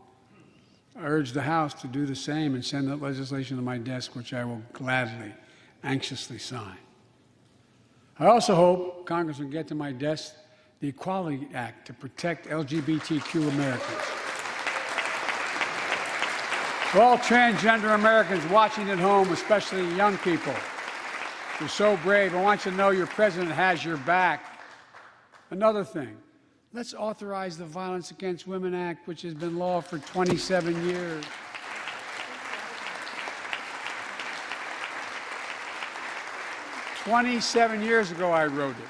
I urge the House to do the same and send that legislation to my desk, which I will gladly, anxiously sign. I also hope Congress will get to my desk the Equality Act to protect LGBTQ Americans. For all transgender Americans watching at home, especially young people, you're so brave. I want you to know your president has your back. Another thing, let's authorize the Violence Against Women Act, which has been law for 27 years. "27 years ago, I wrote it.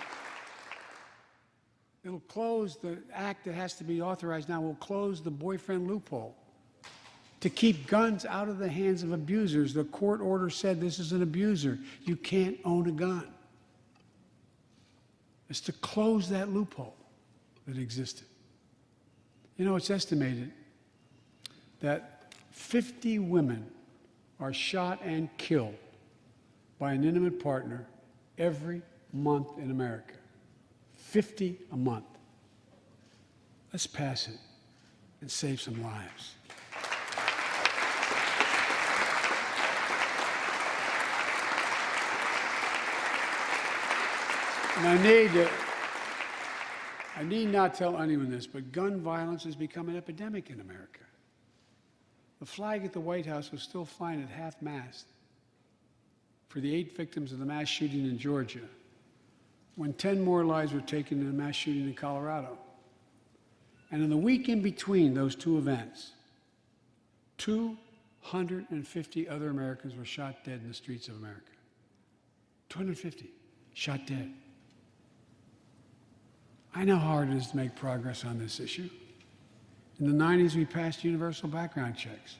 It'll close the act that has to be authorized now, will close the boyfriend loophole to keep guns out of the hands of abusers. The court order said this is an abuser. You can't own a gun. It's to close that loophole that existed. You know, it's estimated that 50 women are shot and killed by an intimate partner every month in America. 50 a month. Let's pass it and save some lives. And I need not tell anyone this, but gun violence has become an epidemic in America. The flag at the White House was still flying at half-mast for the 8 victims of the mass shooting in Georgia, when 10 more lives were taken in a mass shooting in Colorado. And in the week in between those two events, 250 other Americans were shot dead in the streets of America. 250 shot dead. I know how hard it is to make progress on this issue. In the 90s, we passed universal background checks.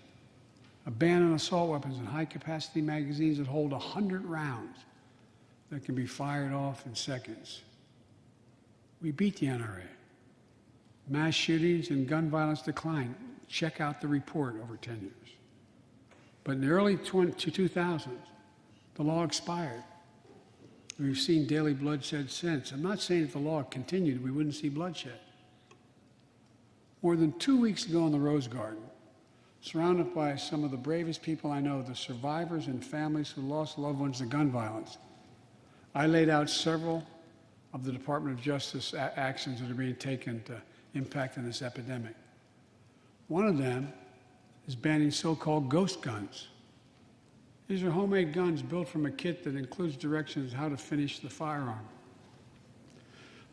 a ban on assault weapons and high-capacity magazines that hold 100 rounds that can be fired off in seconds. We beat the NRA. Mass shootings and gun violence declined. Check out the report over 10 years. But in the early 2000s, the law expired. We've seen daily bloodshed since. I'm not saying if the law continued, we wouldn't see bloodshed. More than 2 weeks ago in the Rose Garden, surrounded by some of the bravest people I know, the survivors and families who lost loved ones to gun violence, I laid out several of the Department of Justice actions that are being taken to impact on this epidemic. One of them is banning so-called ghost guns. These are homemade guns built from a kit that includes directions how to finish the firearm.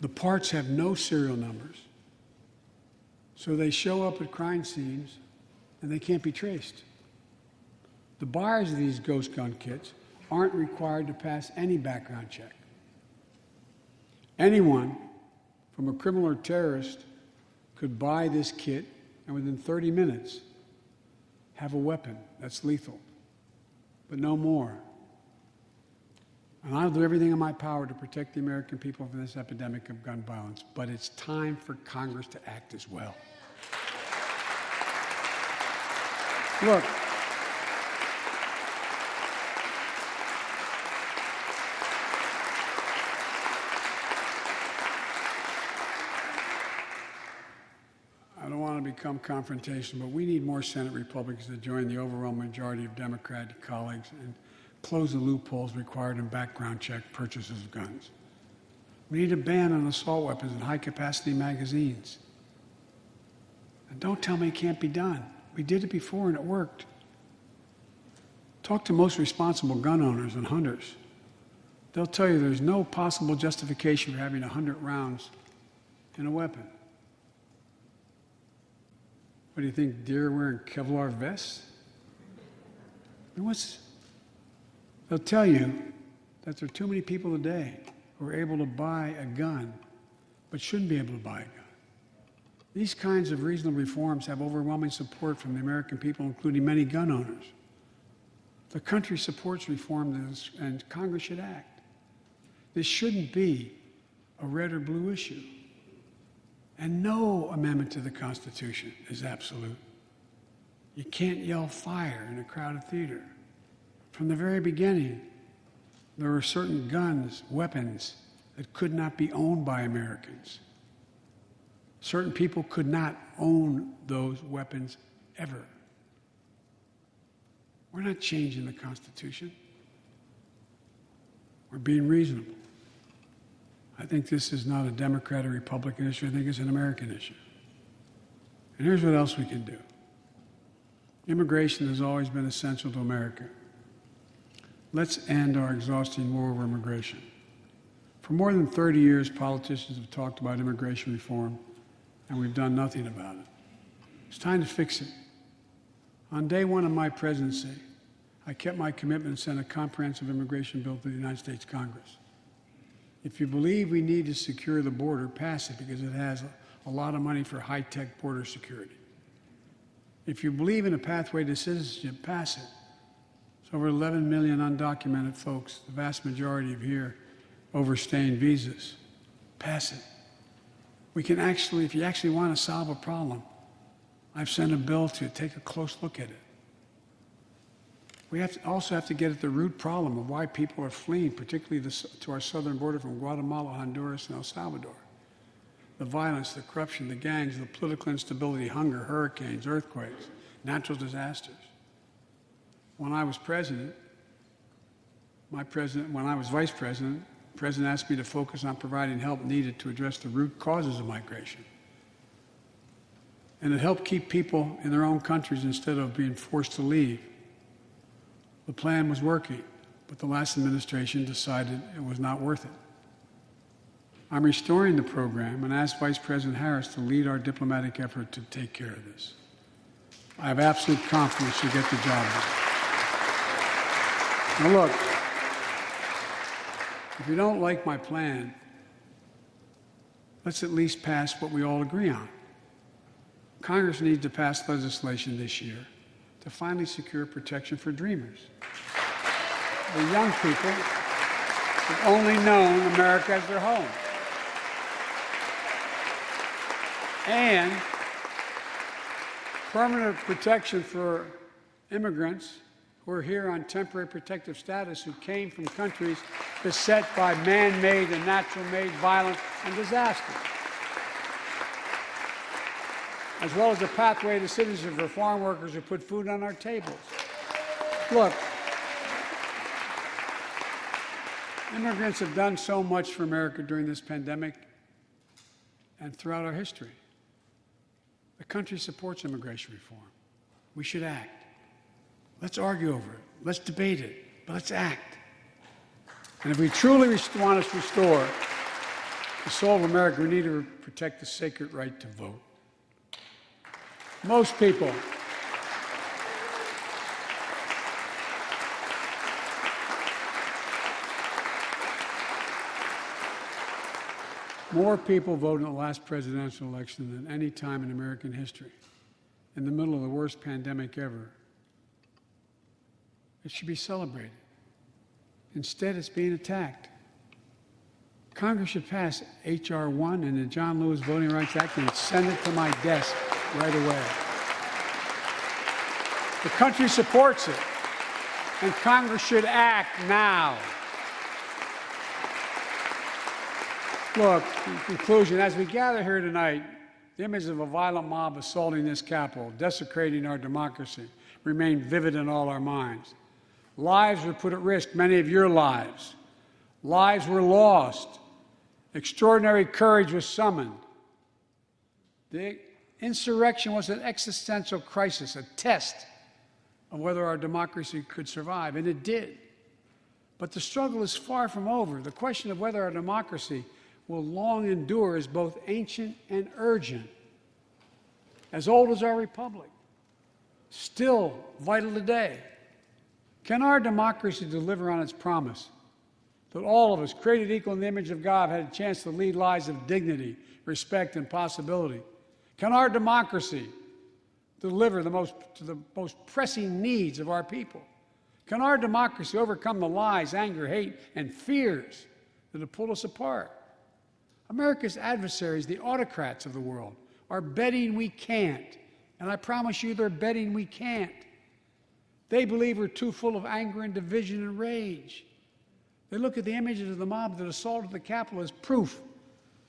The parts have no serial numbers, so they show up at crime scenes and they can't be traced. The buyers of these ghost gun kits aren't required to pass any background check. Anyone, from a criminal or terrorist, could buy this kit and within 30 minutes have a weapon that's lethal, but no more. And I'll do everything in my power to protect the American people from this epidemic of gun violence, but it's time for Congress to act as well. Look, I don't want to become confrontational, but we need more Senate Republicans to join the overwhelming majority of Democratic colleagues and close the loopholes required in background check purchases of guns. We need a ban on assault weapons and high-capacity magazines. And don't tell me it can't be done. We did it before and it worked. Talk to most responsible gun owners and hunters. They'll tell you there's no possible justification for having 100 rounds in a weapon. What do you think, deer are wearing Kevlar vests? I mean, they'll tell you that there are too many people today who are able to buy a gun but shouldn't be able to buy a gun. These kinds of reasonable reforms have overwhelming support from the American people, including many gun owners. The country supports reform and Congress should act. This shouldn't be a red or blue issue. And no amendment to the Constitution is absolute. You can't yell fire in a crowded theater. From the very beginning, there were certain guns, weapons, that could not be owned by Americans. Certain people could not own those weapons ever. We're not changing the Constitution. We're being reasonable. I think this is not a Democrat or Republican issue. I think it's an American issue. And here's what else we can do. Immigration has always been essential to America. Let's end our exhausting war over immigration. For more than 30 years, politicians have talked about immigration reform, and we've done nothing about it. It's time to fix it. On day one of my presidency, I kept my commitment and sent a comprehensive immigration bill to the United States Congress. If you believe we need to secure the border, pass it because it has a lot of money for high-tech border security. If you believe in a pathway to citizenship, pass it. There's over 11 million undocumented folks, the vast majority of here overstaying visas. Pass it. We can actually, if you actually want to solve a problem, I've sent a bill to take a close look at it. We also have to get at the root problem of why people are fleeing, particularly to our southern border from Guatemala, Honduras, and El Salvador. The violence, the corruption, the gangs, the political instability, hunger, hurricanes, earthquakes, natural disasters. When I was president, when I was vice president, the president asked me to focus on providing help needed to address the root causes of migration. And it helped keep people in their own countries instead of being forced to leave. The plan was working, but the last administration decided it was not worth it. I'm restoring the program and asked Vice President Harris to lead our diplomatic effort to take care of this. I have absolute confidence she'll get the job done. Now look, if you don't like my plan, let's at least pass what we all agree on. Congress needs to pass legislation this year to finally secure protection for dreamers. The young people have only known America as their home. And permanent protection for immigrants who are here on temporary protective status who came from countries beset by man-made and natural-made violence and disaster, as well as a pathway to citizenship for farm workers who put food on our tables. Look, immigrants have done so much for America during this pandemic and throughout our history. The country supports immigration reform. We should act. Let's argue over it. Let's debate it. But let's act. And if we truly want to restore the soul of America, we need to protect the sacred right to vote. Most people more people voted in the last presidential election than any time in American history, in the middle of the worst pandemic ever. It should be celebrated. Instead, it's being attacked. Congress should pass H.R. 1 and the John Lewis Voting Rights Act and send it to my desk right away. The country supports it, and Congress should act now. Look, in conclusion, as we gather here tonight, the image of a violent mob assaulting this Capitol, desecrating our democracy, remain vivid in all our minds. Lives were put at risk, many of your lives. Lives were lost. Extraordinary courage was summoned. The insurrection was an existential crisis, a test of whether our democracy could survive, and it did. But the struggle is far from over. The question of whether our democracy will long endure is both ancient and urgent. As old as our republic, still vital today. Can our democracy deliver on its promise that all of us, created equal in the image of God, had a chance to lead lives of dignity, respect, and possibility? Can our democracy deliver to the most pressing needs of our people? Can our democracy overcome the lies, anger, hate, and fears that have pulled us apart? America's adversaries, the autocrats of the world, are betting we can't. And I promise you, they're betting we can't. They believe we're too full of anger and division and rage. They look at the images of the mob that assaulted the Capitol as proof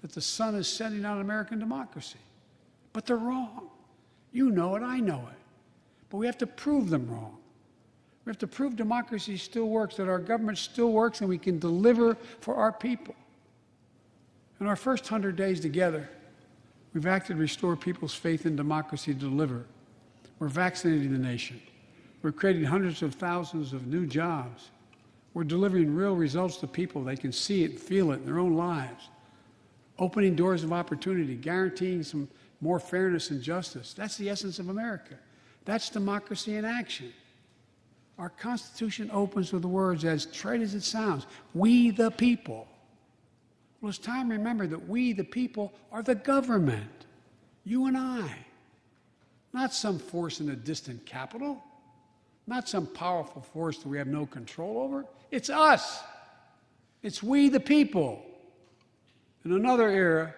that the sun is setting on American democracy. But they're wrong. You know it, I know it. But we have to prove them wrong. We have to prove democracy still works, that our government still works, and we can deliver for our people. In our first 100 days together, we've acted to restore people's faith in democracy to deliver. We're vaccinating the nation. We're creating hundreds of thousands of new jobs. We're delivering real results to people. They can see it, feel it in their own lives. Opening doors of opportunity, guaranteeing some more fairness and justice. That's the essence of America. That's democracy in action. Our Constitution opens with the words, as trite as it sounds, we the people. Well, it's time to remember that we the people are the government, you and I. Not some force in a distant capital. Not some powerful force that we have no control over. It's us. It's we the people. In another era,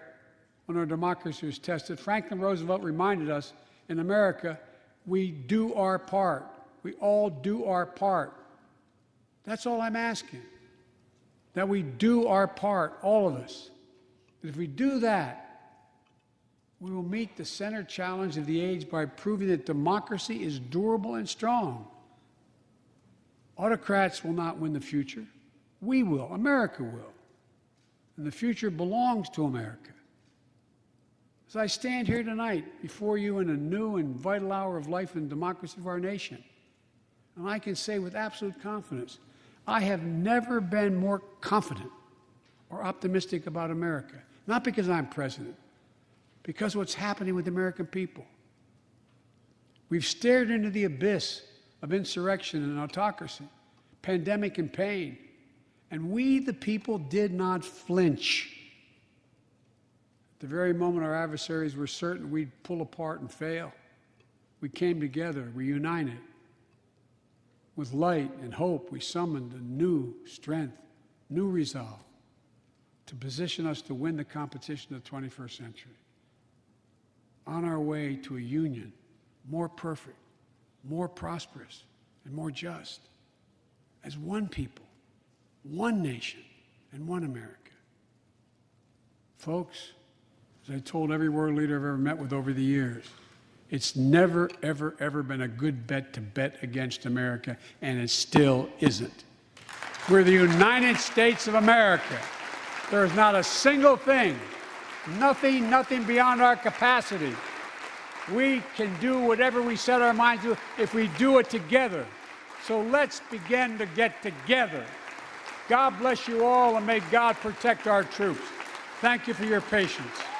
when our democracy was tested, Franklin Roosevelt reminded us, in America, we do our part. We all do our part. That's all I'm asking. That we do our part, all of us. And if we do that, we will meet the center challenge of the age by proving that democracy is durable and strong. Autocrats will not win the future. We will. America will. And the future belongs to America. As I stand here tonight before you in a new and vital hour of life and democracy of our nation, and I can say with absolute confidence, I have never been more confident or optimistic about America. Not because I'm president, because of what's happening with the American people. We've stared into the abyss of insurrection and autocracy, pandemic and pain, and we, the people, did not flinch. At the very moment our adversaries were certain we'd pull apart and fail, we came together, we united. With light and hope, we summoned a new strength, new resolve to position us to win the competition of the 21st century. On our way to a union more perfect, more prosperous, and more just, as one people, one nation, and one America. Folks, as I told every world leader I've ever met with over the years, it's never, ever, ever been a good bet to bet against America, and it still isn't. We're the United States of America. There is not a single thing, nothing beyond our capacity. We can do whatever we set our minds to if we do it together. So let's begin to get together. God bless you all, and may God protect our troops. Thank you for your patience.